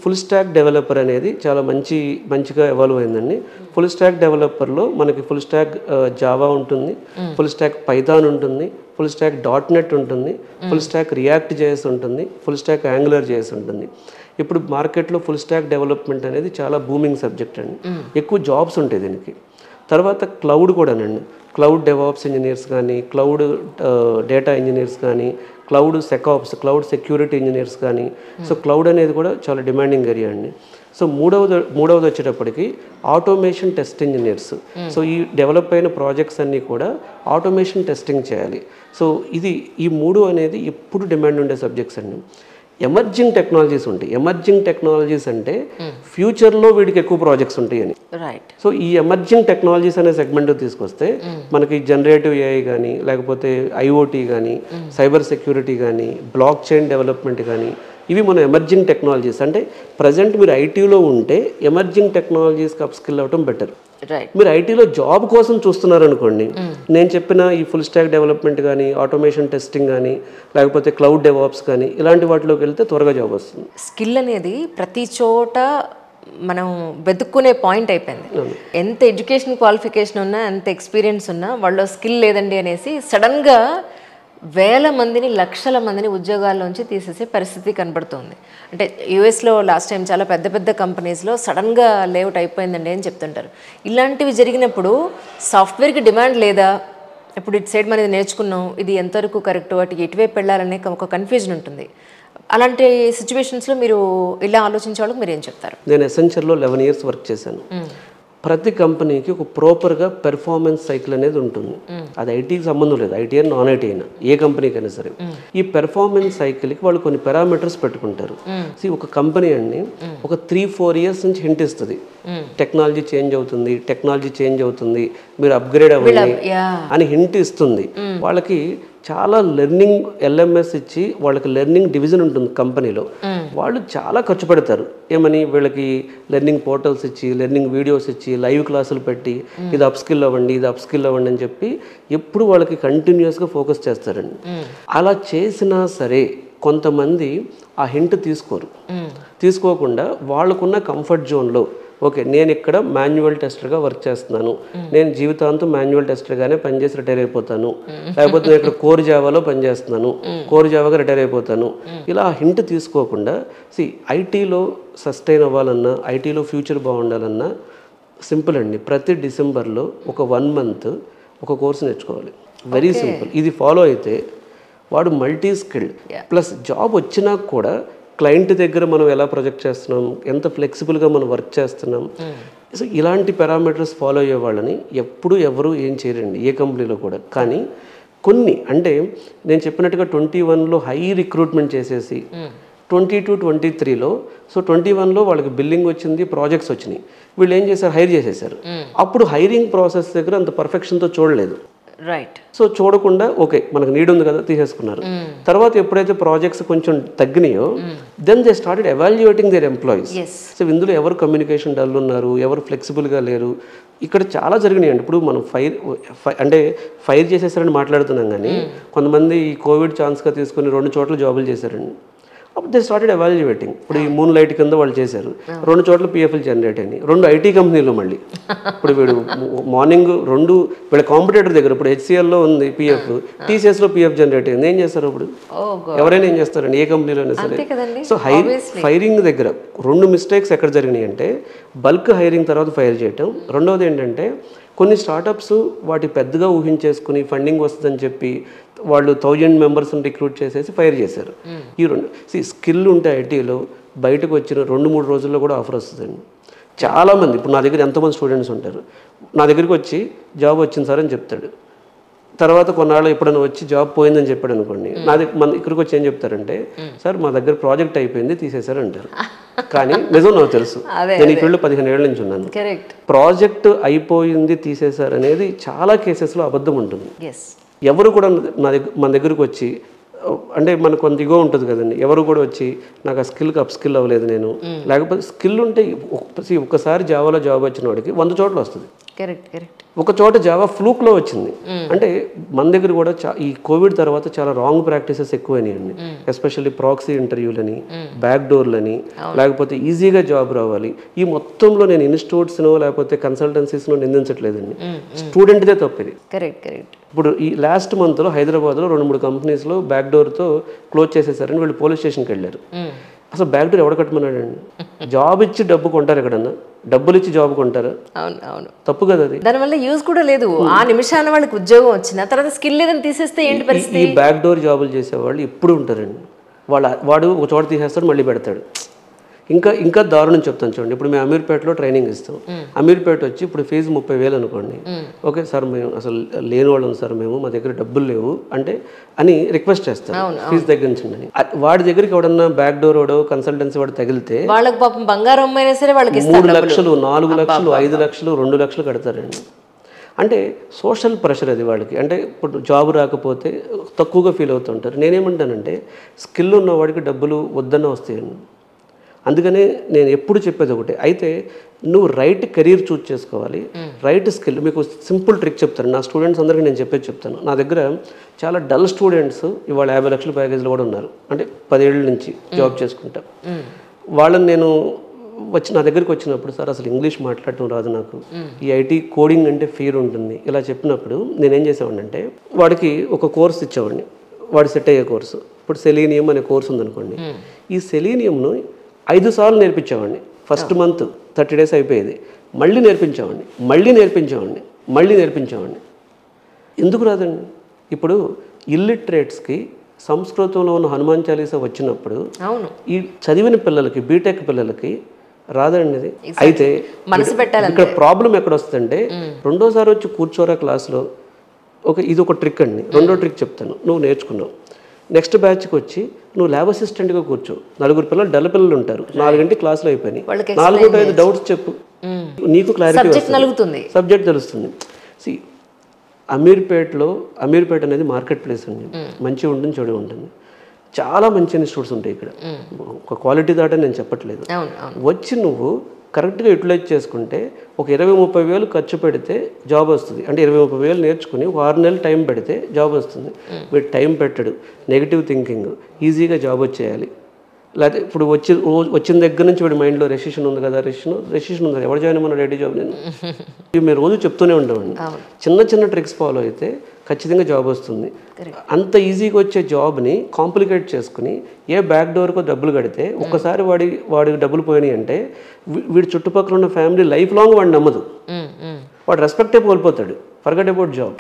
Full stack developer అనేది చాలా మంచిగా ఎవాల్వ్ అయిందండి. ఫుల్ స్టాక్ డెవలపర్లో మనకి ఫుల్ స్టాక్ జావా ఉంటుంది, ఫుల్ స్టాక్ పైథాన్ ఉంటుంది, ఫుల్ స్టాక్ .NET ఉంటుంది, ఫుల్ స్టాక్ రియాక్ట్ జేఎస్ ఉంటుంది, ఫుల్ స్టాక్ యాంగులర్ జేఎస్ ఉంటుంది. ఇప్పుడు మార్కెట్లో ఫుల్ స్టాక్ డెవలప్మెంట్ అనేది చాలా బూమింగ్ సబ్జెక్ట్ అండి. ఎక్కువ జాబ్స్ ఉంటాయి దీనికి. తర్వాత క్లౌడ్ కూడానండి. క్లౌడ్ డెవాప్స్ ఇంజనీర్స్ కానీ, క్లౌడ్ డేటా ఇంజనీర్స్ కానీ, క్లౌడ్ సెకాప్స్, క్లౌడ్ సెక్యూరిటీ ఇంజనీర్స్ కానీ. సో క్లౌడ్ అనేది కూడా చాలా డిమాండింగ్ ఏరియా అండి. సో మూడవది వచ్చేటప్పటికి ఆటోమేషన్ టెస్ట్ ఇంజనీర్స్. సో ఈ డెవలప్ అయిన ప్రాజెక్ట్స్ అన్నీ కూడా ఆటోమేషన్ టెస్టింగ్ చేయాలి. సో ఈ మూడు అనేది ఎప్పుడు డిమాండ్ ఉండే సబ్జెక్ట్స్ అండి. ఎమర్జింగ్ టెక్నాలజీస్ ఉంటాయి. ఎమర్జింగ్ టెక్నాలజీస్ అంటే ఫ్యూచర్లో వీడికి ఎక్కువ ప్రాజెక్ట్స్ ఉంటాయి అని. సో ఈ ఎమర్జింగ్ టెక్నాలజీస్ అనే సెగ్మెంట్ తీసుకొస్తే మనకి జనరేటివ్ ఏఐ కానీ, లేకపోతే ఐఓటీ కానీ, సైబర్ సెక్యూరిటీ కానీ, బ్లాక్ చైన్ డెవలప్మెంట్ కానీ, ఇవి మన ఎమర్జింగ్ టెక్నాలజీస్. అంటే ప్రజెంట్ మీరు ఐటీలో ఉంటే ఎమర్జింగ్ టెక్నాలజీస్కి అప్స్కిల్ అవ్వడం బెటర్. మీరు ఐటీలో జాబ్ కోసం చూస్తున్నారు అనుకోండి, నేను చెప్పిన ఈ ఫుల్ స్టాక్ డెవలప్మెంట్ కానీ, ఆటోమేషన్ టెస్టింగ్ కానీ, లేకపోతే క్లౌడ్ డెవాప్స్ కానీ, ఇలాంటి వాటిలోకి వెళ్తే త్వరగా జాబ్ వస్తుంది. స్కిల్ అనేది ప్రతి చోట మనం వెతుక్కునే పాయింట్ అయిపోయింది. ఎంత ఎడ్యుకేషన్ క్వాలిఫికేషన్ ఉన్నా, ఎంత ఎక్స్పీరియన్స్ ఉన్నా, వాళ్ళ స్కిల్ లేదండి అనేసి సడన్గా వేల మందిని, లక్షల మందిని ఉద్యోగాల్లోంచి తీసేసే పరిస్థితి కనబడుతుంది. అంటే యూఎస్లో లాస్ట్ టైం చాలా పెద్ద పెద్ద కంపెనీస్లో సడన్గా లేఅవుట్ అయిపోయిందండి అని చెప్తుంటారు. ఇలాంటివి జరిగినప్పుడు సాఫ్ట్వేర్కి డిమాండ్ లేదా, ఇప్పుడు ఇటు సైడ్ మనం నేర్చుకున్నాం, ఇది ఎంతవరకు కరెక్ట్, వాటికి ఎటువైపు వెళ్ళాలనే ఒక కన్ఫ్యూజన్ ఉంటుంది. అలాంటి సిచ్యువేషన్స్లో మీరు ఇలా ఆలోచించే వాళ్ళకి మీరు ఏం చెప్తారు? నేను ఎసెన్షియల్లో 11 years వర్క్ చేశాను. ప్రతి కంపెనీకి ఒక ప్రాపర్గా పెర్ఫార్మెన్స్ సైకిల్ అనేది ఉంటుంది. అది ఐటీకి సంబంధం లేదు, ఐటీ అయినా నాన్ ఐటీ అయినా, ఏ కంపెనీకైనా సరే. ఈ పెర్ఫార్మెన్స్ సైకిల్కి వాళ్ళు కొన్ని పారామీటర్స్ పెట్టుకుంటారు. ఒక కంపెనీ అండి ఒక 3-4 years నుంచి హింట్ ఇస్తుంది, టెక్నాలజీ చేంజ్ అవుతుంది, మీరు అప్గ్రేడ్ అవ్వండి అని హింట్ ఇస్తుంది. వాళ్ళకి చాలా లెర్నింగ్ ఎల్ఎంఎస్ ఇచ్చి వాళ్ళకి లెర్నింగ్ డివిజన్ ఉంటుంది కంపెనీలో. వాళ్ళు చాలా ఖర్చు పెడతారు. ఏమని, వీళ్ళకి లెర్నింగ్ పోర్టల్స్ ఇచ్చి, లెర్నింగ్ వీడియోస్ ఇచ్చి, లైవ్ క్లాసులు పెట్టి, ఇది అప్స్కిల్ అవ్వండి అని చెప్పి ఎప్పుడు వాళ్ళకి కంటిన్యూస్గా ఫోకస్ చేస్తారండి. అలా చేసినా సరే కొంతమంది ఆ హింట్ తీసుకోకుండా వాళ్ళకున్న కంఫర్ట్ జోన్లో, ఓకే నేను ఇక్కడ మాన్యువల్ టెస్టర్గా వర్క్ చేస్తున్నాను, నేను జీవితాంతం మాన్యువల్ టెస్టర్గానే పనిచేసి రిటైర్ అయిపోతాను, లేకపోతే నేను ఇక్కడ కోర్ జావాలో పనిచేస్తున్నాను, కోర్ జావాగా రిటైర్ అయిపోతాను, ఇలా హింట్ తీసుకోకుండా ఐటీలో సస్టైన్ అవ్వాలన్నా, ఐటీలో ఫ్యూచర్ బాగుండాలన్నా సింపుల్ అండి. ప్రతి డిసెంబర్లో ఒక 1 month ఒక కోర్సు నేర్చుకోవాలి. Very simple. ఇది ఫాలో అయితే వాడు మల్టీ స్కిల్డ్, ప్లస్ జాబ్ వచ్చినా కూడా క్లయింట్ దగ్గర మనం ఎలా ప్రొజెక్ట్ చేస్తున్నాం, ఎంత ఫ్లెక్సిబుల్గా మనం వర్క్ చేస్తున్నాం. సో ఇలాంటి పారామీటర్స్ ఫాలో అయ్యే వాళ్ళని ఎప్పుడు ఎవరు ఏం చేయరండి, ఏ కంపెనీలో కూడా. కానీ కొన్ని అంటే నేను చెప్పినట్టుగా 21లో హై రిక్రూట్మెంట్ చేసేసి 22-23లో, సో 21లో వాళ్ళకి బిల్లింగ్ వచ్చింది, ప్రాజెక్ట్స్ వచ్చినాయి, వీళ్ళు ఏం చేశారు, హైర్ చేసేసారు. అప్పుడు హైరింగ్ ప్రాసెస్ దగ్గర అంత పర్ఫెక్షన్తో చూడలేదు. సో చూడకుండా ఓకే మనకు నీడ్ ఉంది కదా తీసేసుకున్నారు. తర్వాత ఎప్పుడైతే ప్రాజెక్ట్స్ కొంచెం తగ్గినాయో then they started evaluating their employees. So ఇందులో ఎవరు కమ్యూనికేషన్ డల్ ఉన్నారు, ఎవరు ఫ్లెక్సిబుల్గా లేరు, ఇక్కడ చాలా జరిగినాయండి. ఇప్పుడు మనం ఫైర్ చేసేసారని మాట్లాడుతున్నాం, కానీ కొంతమంది ఈ కోవిడ్ ఛాన్స్గా తీసుకుని 2 చోట్ల జాబులు చేశారండి. అప్పుడు దే స్టార్టెడ్ ఎవాల్యుయేటింగ్. ఇప్పుడు ఈ మూన్ లైట్ కింద వాళ్ళు చేశారు, 2 చోట్ల పిఎఫ్లు జనరేట్ అయినాయి, 2 ఐటీ కంపెనీలు. మళ్ళీ ఇప్పుడు వీడు మార్నింగ్ 2 వీళ్ళ కాంపిటేటర్ దగ్గర, ఇప్పుడు హెచ్సిఎల్లో ఉంది పిఎఫ్, టీసీఎస్లో పిఎఫ్ జనరేట్ అయింది. ఏం చేస్తారు ఇప్పుడు? ఎవరైనా ఏం చేస్తారండి, ఏ కంపెనీలో అయినా సరే. సో ఫైరింగ్ దగ్గర 2 mistakes ఎక్కడ జరిగినాయి అంటే, బల్క్ హైరింగ్ తర్వాత ఫైర్ చేయటం. రెండవది ఏంటంటే కొన్ని స్టార్టప్స్ వాటి పెద్దగా ఊహించేసుకుని ఫండింగ్ వస్తుందని చెప్పి వాళ్ళు 1000 members రిక్రూట్ చేసేసి ఫైర్ చేశారు. ఈ 2 స్కిల్ ఉంటే ఐటీలో బయటకు వచ్చిన 2-3 రోజుల్లో కూడా ఆఫర్ వస్తుందండి. చాలామంది ఇప్పుడు నా దగ్గర ఎంతోమంది స్టూడెంట్స్ ఉంటారు, నా దగ్గరికి వచ్చి జాబ్ వచ్చింది సార్ అని చెప్తాడు. తర్వాత కొన్నాళ్ళు ఎప్పుడైనా వచ్చి జాబ్ పోయిందని చెప్పాడు అనుకోండి, మన ఇక్కడికి వచ్చి ఏం చెప్తారంటే, సార్ మా దగ్గర ప్రాజెక్ట్ అయిపోయింది తీసేశారు అంటారు. కానీ నిజం నాకు తెలుసు, నేను ఈ ఫీల్డ్లో 15 ఏళ్ల నుంచి ఉన్నాను. ప్రాజెక్ట్ అయిపోయింది తీసేశారు అనేది చాలా కేసెస్లో అబద్ధం ఉంటుంది. ఎవరు కూడా మన దగ్గరకు వచ్చి, అంటే మనకు కొంత ఇగో ఉంటుంది కదండి, ఎవరు కూడా వచ్చి నాకు ఆ స్కిల్కి అప్స్కిల్ అవ్వలేదు నేను, లేకపోతే స్కిల్ ఉంటే ఒక్కసారి జావాలో జాబ్ వచ్చిన వాడికి 100 చోట్ల వస్తుంది. Correct correct. ఒక చోట జావా ఫ్లూక్లో వచ్చింది. అంటే మన దగ్గర కూడా ఈ కోవిడ్ తర్వాత చాలా రాంగ్ ప్రాక్టీసెస్ ఎక్కువైనాయండి. ఎస్పెషల్లీ ప్రాక్సీ ఇంటర్వ్యూలని, బ్యాక్ డోర్లని, లేకపోతే ఈజీగా జాబ్ రావాలి. ఈ మొత్తంలో నేను ఇన్స్టిట్యూట్స్నో లేకపోతే కన్సల్టెన్సీస్నో నిందించట్లేదండి. స్టూడెంట్దే తప్పిది. Correct correct. ఇప్పుడు ఈ లాస్ట్ మంత్లో హైదరాబాద్లో 2-3 కంపెనీస్లో బ్యాక్ డోర్తో క్లోజ్ చేసేసారని వీళ్ళు పోలీస్ స్టేషన్కి వెళ్ళారు. అసలు బ్యాక్ డోర్ ఎవడ కట్టమన్నాడండి? జాబ్ ఇచ్చి డబ్బు కొంటారు ఎక్కడన్నా? డబ్బులు ఇచ్చి జాబ్ కొంటారా? అవును అవును, తప్పు కదా అది. దానివల్ల యూజ్ కూడా లేదు. ఆ నిమిషాన వాళ్ళకి ఉద్యోగం వచ్చిన తర్వాత స్కిల్ లేదని తీసేస్తే ఏంటి పరిస్థితి? ఈ బ్యాక్ డోర్ జాబులు చేసేవాళ్ళు ఎప్పుడు ఉంటారండి. వాడు ఒక చోట తీసేస్తాడు, మళ్ళీ పెడతాడు. ఇంకా దారుణం చెప్తాను చూడండి. ఇప్పుడు మేము అమీర్పేటలో ట్రైనింగ్ ఇస్తాం. అమీర్పేట వచ్చి ఇప్పుడు ఫీజు 30,000 అనుకోండి. ఓకే సార్, మేము అసలు లేని వాళ్ళం సార్, మేము మా దగ్గర డబ్బులు లేవు అంటే అని రిక్వెస్ట్ చేస్తాం ఫీజు తగ్గించండి. వాడి దగ్గరికి ఎవడన్నా బ్యాక్ డోర్ వాడు కన్సల్టెన్సీ వాడు తగిలితే వాళ్ళకి పాపం బంగారం అయినా సరే వాళ్ళకి 3 లక్షలు, 4 లక్షలు, 5 లక్షలు, 2 లక్షలు కడతారండి. అంటే సోషల్ ప్రెషర్ అది వాళ్ళకి. అంటే ఇప్పుడు జాబ్ రాకపోతే తక్కువగా ఫీల్ అవుతుంటారు. నేనేమంటానంటే స్కిల్ ఉన్న వాడికి డబ్బులు వద్దన్న వస్తాయండి. అందుకనే నేను ఎప్పుడు చెప్పేది ఒకటే, అయితే నువ్వు రైట్ కెరీర్ చూజ్ చేసుకోవాలి, రైట్ స్కిల్. మీకు సింపుల్ ట్రిక్ చెప్తాను, నా స్టూడెంట్స్ అందరికీ నేను చెప్తాను. నా దగ్గర చాలా డల్ స్టూడెంట్స్ ఇవాళ 50 లక్షల ప్యాకేజ్లో కూడా ఉన్నారు. అంటే 10 ఏళ్ళ నుంచి జాబ్ చేసుకుంటా. వాళ్ళని నేను నా దగ్గరికి వచ్చినప్పుడు, సార్ అసలు ఇంగ్లీష్ మాట్లాడటం రాదు నాకు, ఈ ఐటీ కోడింగ్ అంటే ఫీర్ ఉంటుంది, ఇలా చెప్పినప్పుడు నేనేం చేసేవాడిని అంటే వాడికి ఒక కోర్స్ ఇచ్చేవాడిని, వాడు సెట్ అయ్యే కోర్సు. ఇప్పుడు సెలీనియం అనే కోర్సు ఉందనుకోండి. ఈ సెలీనియంను 5 సార్లు నేర్పించేవాడిని. ఫస్ట్ మంత్ 30 days అయిపోయేది. మళ్ళీ నేర్పించేవాడిని. ఎందుకు రాదండి? ఇప్పుడు ఇల్లిటరేట్స్కి సంస్కృతంలో ఉన్న హనుమాన్ చాలీసా వచ్చినప్పుడు ఈ చదివిన పిల్లలకి, బీటెక్ పిల్లలకి రాదండి ఇది. అయితే ఇక్కడ ప్రాబ్లం ఎక్కడ వస్తుందంటే, రెండోసారి వచ్చి కూర్చోరా క్లాస్లో. ఇది ఒక ట్రిక్ అండి. రెండో ట్రిక్ చెప్తాను, నువ్వు నేర్చుకున్నావు. నెక్స్ట్ బ్యాచ్కి వచ్చి నువ్వు ల్యాబ్ అసిస్టెంట్గా కూర్చో. 4 పిల్లలు డల్ పిల్లలు ఉంటారు. 4 గంటల క్లాసులు అయిపోయినాయి. 4-5 డౌట్స్ చెప్పు, నీకు క్లారిటీ వస్తుంది, సబ్జెక్ట్ తెలుస్తుంది. అమీర్పేట అనేది మార్కెట్ ప్లేస్ అండి. మంచిగా ఉంటుంది, చెడు ఉంటుంది. చాలా మంచి ఇన్స్టిట్యూట్స్ ఉంటాయి ఇక్కడ. ఒక క్వాలిటీ దాటని నేను చెప్పట్లేదు. వచ్చి నువ్వు కరెక్ట్గా యూటిలైజ్ చేసుకుంటే ఒక 20-30 వేలు ఖర్చు పెడితే జాబ్ వస్తుంది. అంటే 20-30 వేలు నేర్చుకుని ఒక 6 నెలలు టైం పెడితే జాబ్ వస్తుంది. మీరు టైం పెట్టడు, నెగిటివ్ థింకింగ్, ఈజీగా జాబ్ వచ్చేయాలి. లేకపోతే ఇప్పుడు వచ్చిన దగ్గర నుంచి వీడి మైండ్లో రెసిషన్ ఉంది కదా, రెసిషన్ ఉంది, ఎవరు జాయిన్ అయ్యమన్నాడు ఐటీ జాబ్? నేను మీరు రోజు చెప్తూనే ఉండేవాడిని. చిన్న ట్రిక్స్ ఫాలో అయితే ఖచ్చితంగా జాబ్ వస్తుంది. అంత ఈజీగా వచ్చే జాబ్ని కాంప్లికేట్ చేసుకుని ఏ బ్యాక్ డోర్కో డబ్బులు కడితే ఒక్కసారి వాడికి డబ్బులు పోయినాయి అంటే వీడి చుట్టుపక్కల ఉన్న ఫ్యామిలీ లైఫ్ లాంగ్ వాడిని నమ్మదు. వాడు రెస్పెక్టే కోల్పోతాడు. Forget about job.